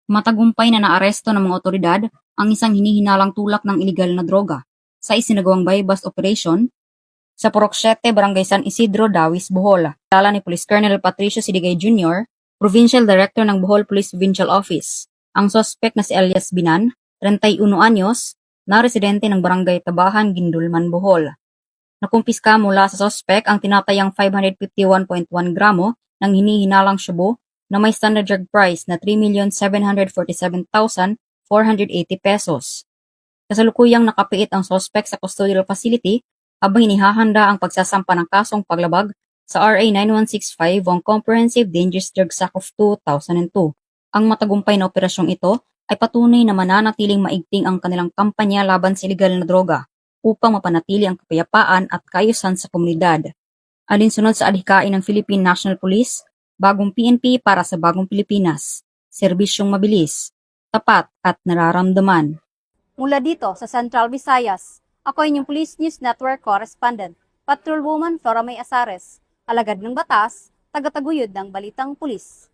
Matagumpay na naaresto ng mga otoridad ang isang hinihinalang tulak ng ilegal na droga sa isinagawang buy-bust operation sa Purok 7, Barangay San Isidro, Dawis, Bohol. Kilala ni Police Colonel Patricio Sidigay Jr., Provincial Director ng Bohol Police Provincial Office. Ang suspect na si Elias Binan, 31 anyos, na residente ng Barangay Tabahan, Gindulman, Bohol. Nakumpiska mula sa suspect ang tinatayang 551.1 gramo ng hinihinalang shabu na may standard drug price na 3,747,480 pesos. Kasalukuyang nakapiit ang suspect sa custodial facility habang hinihahanda ang pagsasampa ng kasong paglabag sa RA 9165 o Comprehensive Dangerous Drugs Act of 2002. Ang matagumpay na operasyong ito ay patunay na mananatiling maigting ang kanilang kampanya laban sa illegal na droga upang mapanatili ang kapayapaan at kaayusan sa komunidad. Alinsunod sa adhikain ng Philippine National Police, bagong PNP para sa bagong Pilipinas, serbisyong mabilis, tapat at nararamdaman. Mula dito sa Central Visayas, ako inyong Police News Network Correspondent, Patrolwoman Flora May Asares, alagad ng batas, tagataguyod ng Balitang Pulis.